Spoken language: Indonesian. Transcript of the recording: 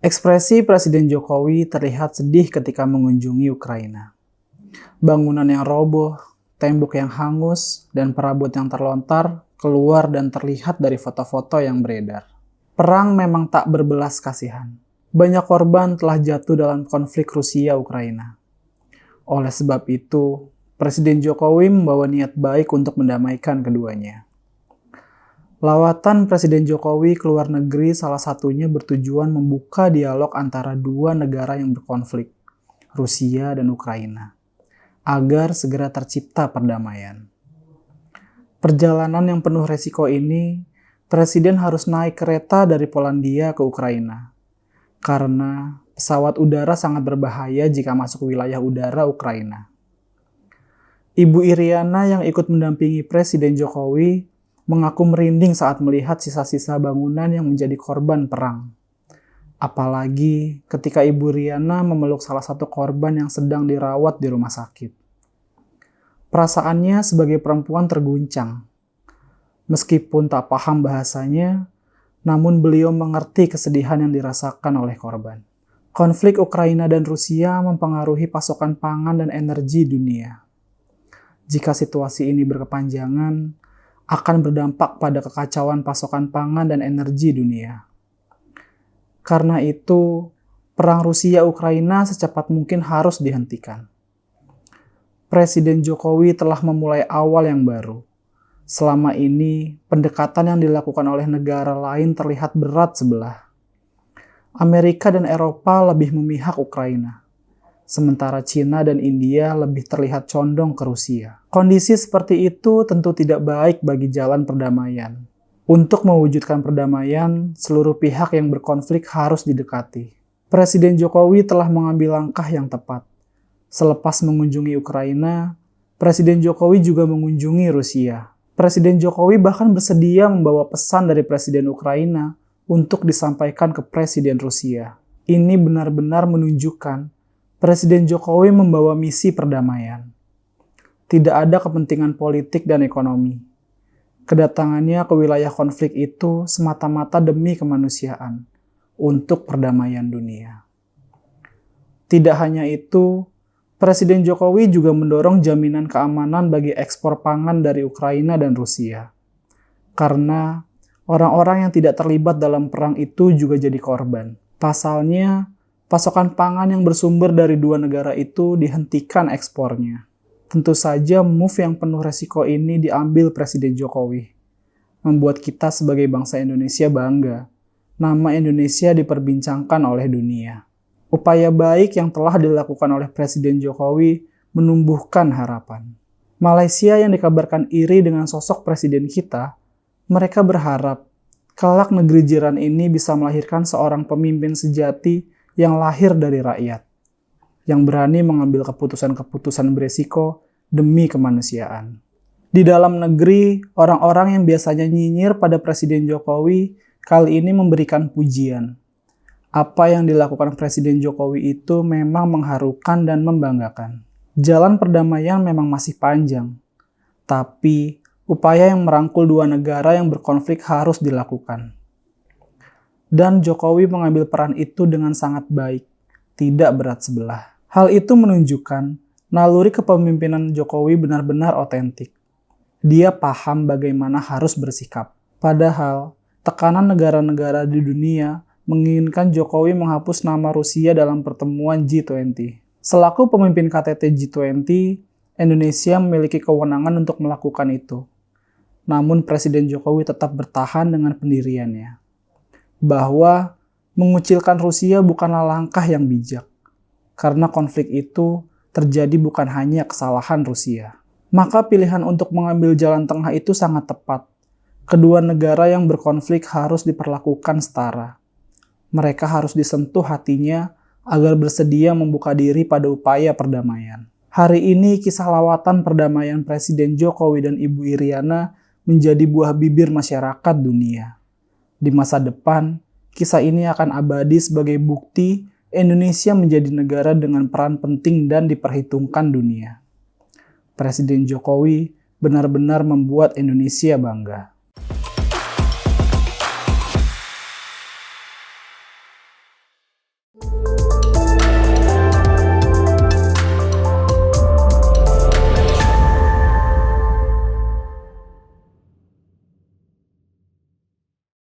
Ekspresi Presiden Jokowi terlihat sedih ketika mengunjungi Ukraina. Bangunan yang roboh, tembok yang hangus, dan perabot yang terlontar keluar dan terlihat dari foto-foto yang beredar. Perang memang tak berbelas kasihan. Banyak korban telah jatuh dalam konflik Rusia-Ukraina. Oleh sebab itu, Presiden Jokowi membawa niat baik untuk mendamaikan keduanya. Lawatan Presiden Jokowi ke luar negeri salah satunya bertujuan membuka dialog antara dua negara yang berkonflik, Rusia dan Ukraina, agar segera tercipta perdamaian. Perjalanan yang penuh resiko ini, Presiden harus naik kereta dari Polandia ke Ukraina, karena pesawat udara sangat berbahaya jika masuk wilayah udara Ukraina. Ibu Iriana yang ikut mendampingi Presiden Jokowi mengaku merinding saat melihat sisa-sisa bangunan yang menjadi korban perang. Apalagi ketika Ibu Iriana memeluk salah satu korban yang sedang dirawat di rumah sakit. Perasaannya sebagai perempuan terguncang. Meskipun tak paham bahasanya, namun beliau mengerti kesedihan yang dirasakan oleh korban. Konflik Ukraina dan Rusia mempengaruhi pasokan pangan dan energi dunia. Jika situasi ini berkepanjangan, akan berdampak pada kekacauan pasokan pangan dan energi dunia. Karena itu, perang Rusia-Ukraina secepat mungkin harus dihentikan. Presiden Jokowi telah memulai awal yang baru. Selama ini, pendekatan yang dilakukan oleh negara lain terlihat berat sebelah. Amerika dan Eropa lebih memihak Ukraina, sementara Cina dan India lebih terlihat condong ke Rusia. Kondisi seperti itu tentu tidak baik bagi jalan perdamaian. Untuk mewujudkan perdamaian, seluruh pihak yang berkonflik harus didekati. Presiden Jokowi telah mengambil langkah yang tepat. Selepas mengunjungi Ukraina, Presiden Jokowi juga mengunjungi Rusia. Presiden Jokowi bahkan bersedia membawa pesan dari Presiden Ukraina untuk disampaikan ke Presiden Rusia. Ini benar-benar menunjukkan Presiden Jokowi membawa misi perdamaian. Tidak ada kepentingan politik dan ekonomi. Kedatangannya ke wilayah konflik itu semata-mata demi kemanusiaan, untuk perdamaian dunia. Tidak hanya itu, Presiden Jokowi juga mendorong jaminan keamanan bagi ekspor pangan dari Ukraina dan Rusia. Karena orang-orang yang tidak terlibat dalam perang itu juga jadi korban. Pasalnya, pasokan pangan yang bersumber dari dua negara itu dihentikan ekspornya. Tentu saja move yang penuh resiko ini diambil Presiden Jokowi. Membuat kita sebagai bangsa Indonesia bangga. Nama Indonesia diperbincangkan oleh dunia. Upaya baik yang telah dilakukan oleh Presiden Jokowi menumbuhkan harapan. Malaysia yang dikabarkan iri dengan sosok presiden kita, mereka berharap kelak negeri jiran ini bisa melahirkan seorang pemimpin sejati yang lahir dari rakyat, yang berani mengambil keputusan-keputusan beresiko demi kemanusiaan. Di dalam negeri, orang-orang yang biasanya nyinyir pada Presiden Jokowi kali ini memberikan pujian. Apa yang dilakukan Presiden Jokowi itu memang mengharukan dan membanggakan. Jalan perdamaian memang masih panjang, tapi upaya yang merangkul dua negara yang berkonflik harus dilakukan. Dan Jokowi mengambil peran itu dengan sangat baik, tidak berat sebelah. Hal itu menunjukkan naluri kepemimpinan Jokowi benar-benar otentik. Dia paham bagaimana harus bersikap. Padahal, tekanan negara-negara di dunia menginginkan Jokowi menghapus nama Rusia dalam pertemuan G20. Selaku pemimpin KTT G20, Indonesia memiliki kewenangan untuk melakukan itu. Namun Presiden Jokowi tetap bertahan dengan pendiriannya, bahwa mengucilkan Rusia bukanlah langkah yang bijak, karena konflik itu terjadi bukan hanya kesalahan Rusia. Maka pilihan untuk mengambil jalan tengah itu sangat tepat. Kedua negara yang berkonflik harus diperlakukan setara. Mereka harus disentuh hatinya agar bersedia membuka diri pada upaya perdamaian. Hari ini kisah lawatan perdamaian Presiden Jokowi dan Ibu Iriana menjadi buah bibir masyarakat dunia. Di masa depan, kisah ini akan abadi sebagai bukti Indonesia menjadi negara dengan peran penting dan diperhitungkan dunia. Presiden Jokowi benar-benar membuat Indonesia bangga.